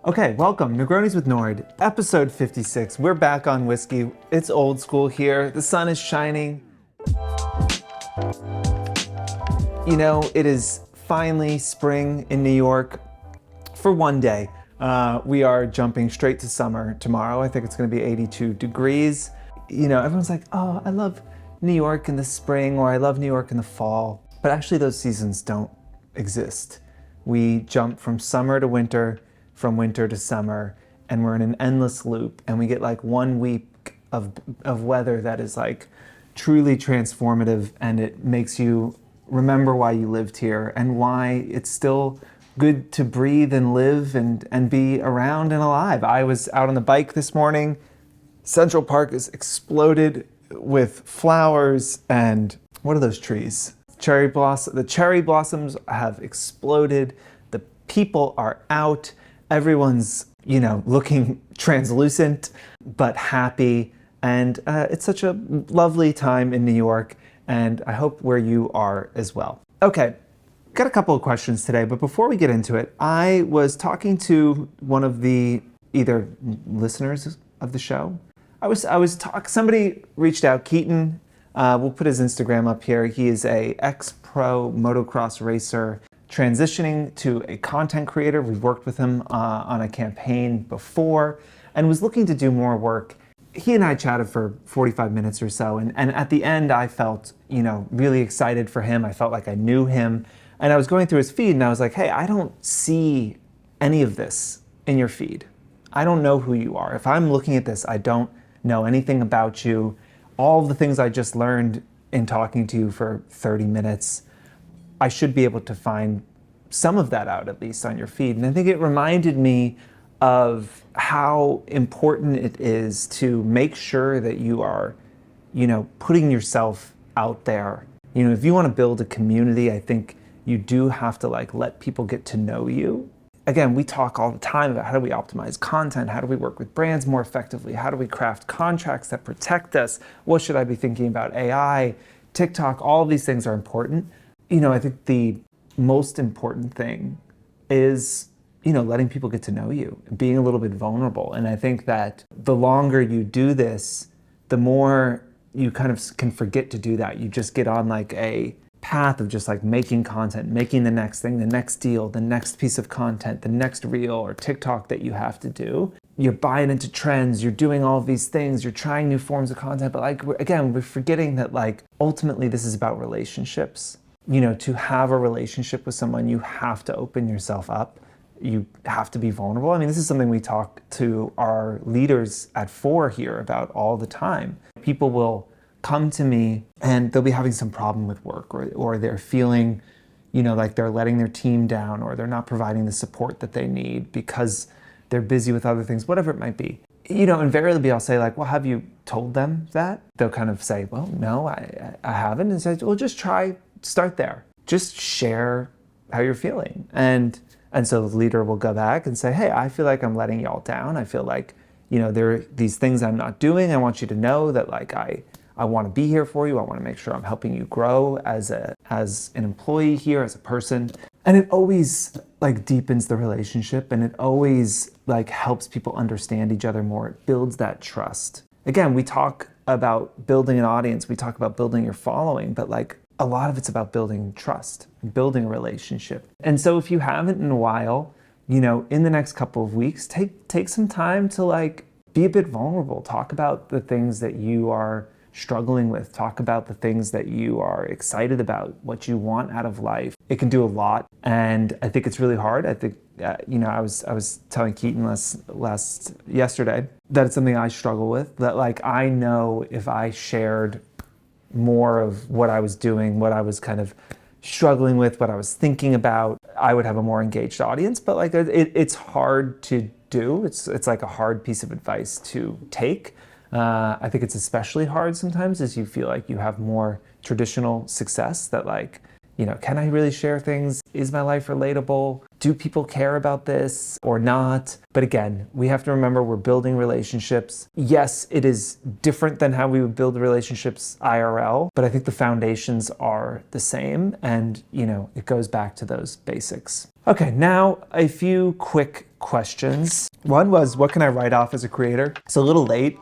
Okay, welcome, Negronis with Nord, episode 56. We're back on whiskey. It's old school here. The sun is shining. You know, it is finally spring in New York for one day. We are jumping straight to summer tomorrow. I think it's gonna be 82 degrees. You know, everyone's like, oh, I love New York in the spring, or I love New York in the fall. But actually those seasons don't exist. We jump from summer to winter, from winter to summer, and we're in an endless loop, and we get like 1 week of weather that is like truly transformative, and it makes you remember why you lived here and why it's still good to breathe and live and be around and alive. I was out on the bike this morning. Central Park is exploded with flowers, and what are those trees? The cherry blossoms have exploded. The people are out. Everyone's, you know, looking translucent, but happy. And it's such a lovely time in New York, and I hope where you are as well. Okay, got a couple of questions today, but before we get into it, I was talking to one of the either listeners of the show. Somebody reached out, Keaton. We'll put his Instagram up here. He is a ex-pro motocross racer transitioning to a content creator. We've worked with him on a campaign before and was looking to do more work. He and I chatted for 45 minutes or so, and at the end I felt, you know, really excited for him. I felt like I knew him, and I was going through his feed and I was like, hey, I don't see any of this in your feed. I don't know who you are. If I'm looking at this, I don't know anything about you. All of the things I just learned in talking to you for 30 minutes, I should be able to find some of that out, at least on your feed. And I think it reminded me of how important it is to make sure that you are, you know, putting yourself out there. You know, if you want to build a community, I think you do have to like let people get to know you. Again, we talk all the time about how do we optimize content, how do we work with brands more effectively, how do we craft contracts that protect us, what should I be thinking about AI, TikTok, all of these things are important. You know, I think the most important thing is, you know, letting people get to know you, being a little bit vulnerable. And I think that the longer you do this, the more you kind of can forget to do that. You just get on like a path of just like making content, making the next thing, the next deal, the next piece of content, the next reel or TikTok that you have to do. You're buying into trends, you're doing all of these things, you're trying new forms of content, but like, again, we're forgetting that like, ultimately this is about relationships. You know, to have a relationship with someone, you have to open yourself up. You have to be vulnerable. I mean, this is something we talk to our leaders at Fohr here about all the time. People will come to me and they'll be having some problem with work, or they're feeling, you know, like they're letting their team down, or they're not providing the support that they need because they're busy with other things, whatever it might be. You know, invariably I'll say like, well, have you told them that? They'll kind of say, well, no, I haven't. And say, well, just start there. Just share how you're feeling. And so the leader will go back and say, hey, I feel like I'm letting y'all down. I feel like, you know, there are these things I'm not doing. I want you to know that like I want to be here for you. I want to make sure I'm helping you grow as an employee here, as a person. And it always like deepens the relationship, and it always like helps people understand each other more. It builds that trust. Again, we talk about building an audience. We talk about building your following, but like a lot of it's about building trust, building a relationship. And so if you haven't in a while, you know, in the next couple of weeks, take some time to like be a bit vulnerable. Talk about the things that you are struggling with. Talk about the things that you are excited about, what you want out of life. It can do a lot, and I think it's really hard. I think, you know, I was telling Keaton yesterday that it's something I struggle with, that like I know if I shared more of what I was doing, what I was kind of struggling with, what I was thinking about, I would have a more engaged audience. But like it's hard to do. It's like a hard piece of advice to take. I think it's especially hard sometimes as you feel like you have more traditional success, that like, you know, can I really share things? Is my life relatable? Do people care about this or not? But again, we have to remember we're building relationships. Yes, it is different than how we would build relationships IRL, but I think the foundations are the same, and, you know, it goes back to those basics. Okay, now a few quick questions. One was, what can I write off as a creator? It's a little late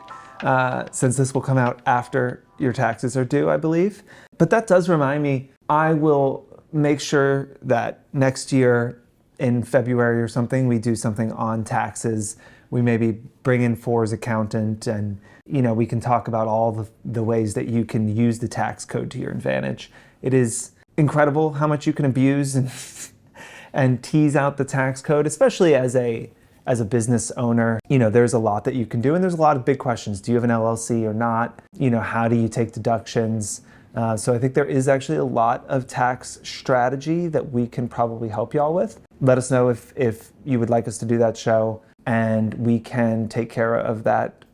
since this will come out after your taxes are due, I believe. But that does remind me, I will make sure that next year in February or something, we do something on taxes. We maybe bring in Fohr's accountant and we can talk about all the ways that you can use the tax code to your advantage. It is incredible how much you can abuse and tease out the tax code, especially as a business owner. There's a lot that you can do, and there's a lot of big questions. Do you have an LLC or not? How do you take deductions? So I think there is actually a lot of tax strategy that we can probably help y'all with. Let us know if you would like us to do that show, and we can take care of that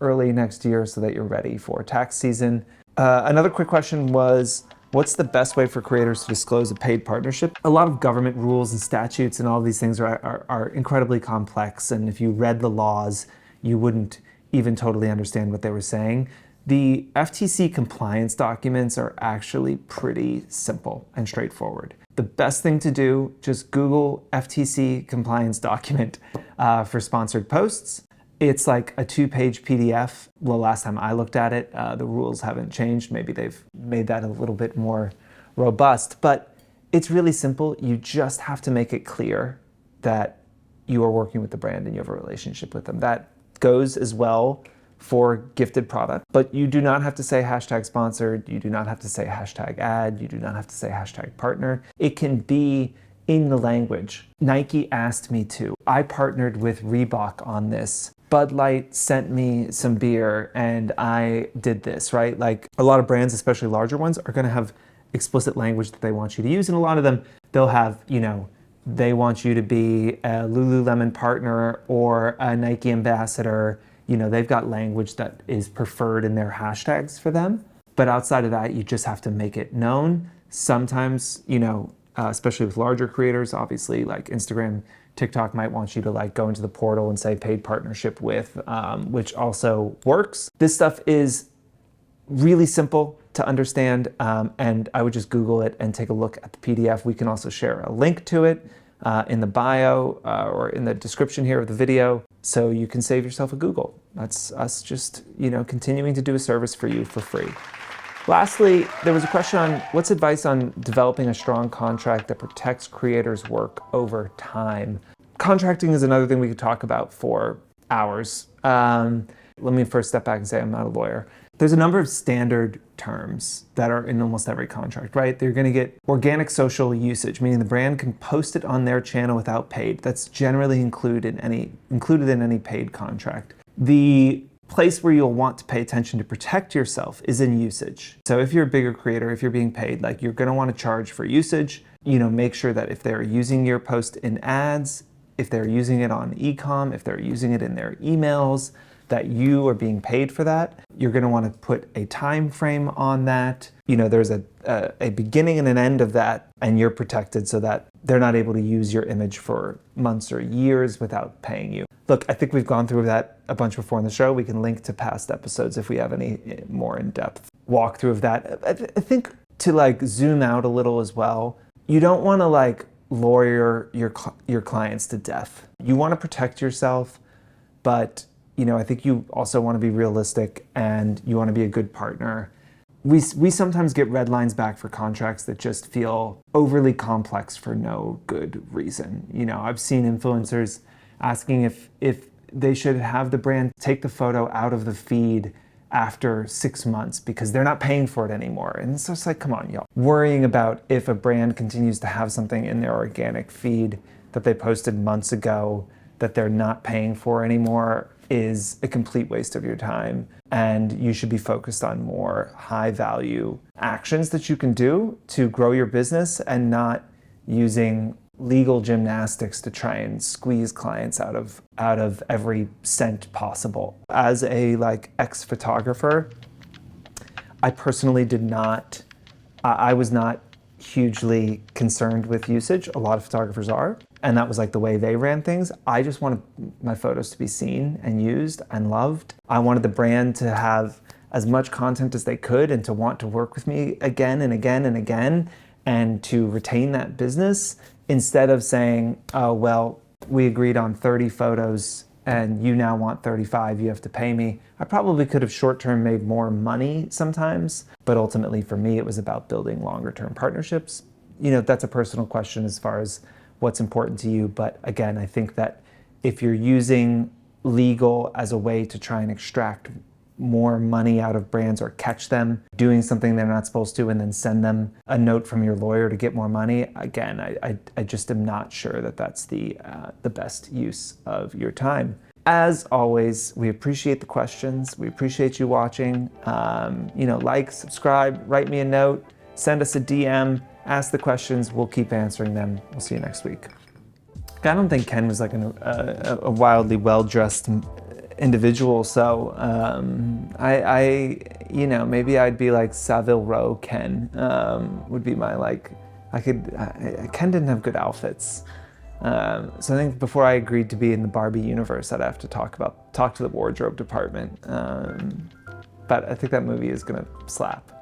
early next year so that you're ready for tax season. Another quick question was, what's the best way for creators to disclose a paid partnership? A lot of government rules and statutes and all these things are incredibly complex, and if you read the laws, you wouldn't even totally understand what they were saying. The FTC compliance documents are actually pretty simple and straightforward. The best thing to do, just Google FTC compliance document for sponsored posts. It's like a 2-page PDF. Well, last time I looked at it, the rules haven't changed. Maybe they've made that a little bit more robust, but it's really simple. You just have to make it clear that you are working with the brand and you have a relationship with them. That goes as well for gifted product, but you do not have to say hashtag sponsored. You do not have to say hashtag ad. You do not have to say hashtag partner. It can be in the language. Nike asked me to. I partnered with Reebok on this. Bud Light sent me some beer and I did this, right? Like a lot of brands, especially larger ones, are gonna have explicit language that they want you to use. And a lot of them, they'll have, they want you to be a Lululemon partner or a Nike ambassador. They've got language that is preferred in their hashtags for them. But outside of that, you just have to make it known. Sometimes, especially with larger creators, obviously like Instagram, TikTok might want you to go into the portal and say paid partnership with, which also works. This stuff is really simple to understand, and I would just Google it and take a look at the PDF. We can also share a link to it in the bio or in the description here of the video, so you can save yourself a Google. That's us just, continuing to do a service for you for free. Lastly, there was a question on what's advice on developing a strong contract that protects creators' work over time. Contracting is another thing we could talk about for hours. Let me first step back and say I'm not a lawyer. There's a number of standard terms that are in almost every contract, right? They're going to get organic social usage, meaning the brand can post it on their channel without paid. That's generally included in any paid contract. The place where you'll want to pay attention to protect yourself is in usage. So if you're a bigger creator, if you're being paid, you're going to want to charge for usage. Make sure that if they're using your post in ads, if they're using it on e-com, if they're using it in their emails, that you are being paid for that. You're going to want to put a time frame on that. There's a beginning and an end of that, and you're protected so that they're not able to use your image for months or years without paying you. Look, I think we've gone through that a bunch before in the show. We can link to past episodes if we have any more in-depth walkthrough of that. I think to zoom out a little as well, you don't want to lawyer your clients to death. You want to protect yourself, but I think you also want to be realistic and you want to be a good partner. We sometimes get red lines back for contracts that just feel overly complex for no good reason. I've seen influencers asking if they should have the brand take the photo out of the feed after 6 months because they're not paying for it anymore. And it's just come on, y'all. Worrying about if a brand continues to have something in their organic feed that they posted months ago that they're not paying for anymore is a complete waste of your time. And you should be focused on more high value actions that you can do to grow your business and not using legal gymnastics to try and squeeze clients out of every cent possible. As a ex-photographer, I personally I was not hugely concerned with usage. A lot of photographers are, and that was the way they ran things. I just wanted my photos to be seen and used and loved. I wanted the brand to have as much content as they could and to want to work with me again and again and again and to retain that business instead of saying, oh, well, we agreed on 30 photos and you now want 35, you have to pay me. I probably could have short-term made more money sometimes, but ultimately for me, it was about building longer-term partnerships. That's a personal question as far as what's important to you. But again, I think that if you're using legal as a way to try and extract more money out of brands or catch them doing something they're not supposed to and then send them a note from your lawyer to get more money, again, I just am not sure that that's the best use of your time. As always, we appreciate the questions. We appreciate you watching. Like, subscribe, write me a note, send us a DM, ask the questions. We'll keep answering them. We'll see you next week. I don't think Ken was like a wildly well-dressed individual, so maybe I'd be like Savile Row Ken, would be my Ken didn't have good outfits. So I think before I agreed to be in the Barbie universe, I'd have to talk to the wardrobe department. But I think that movie is gonna slap.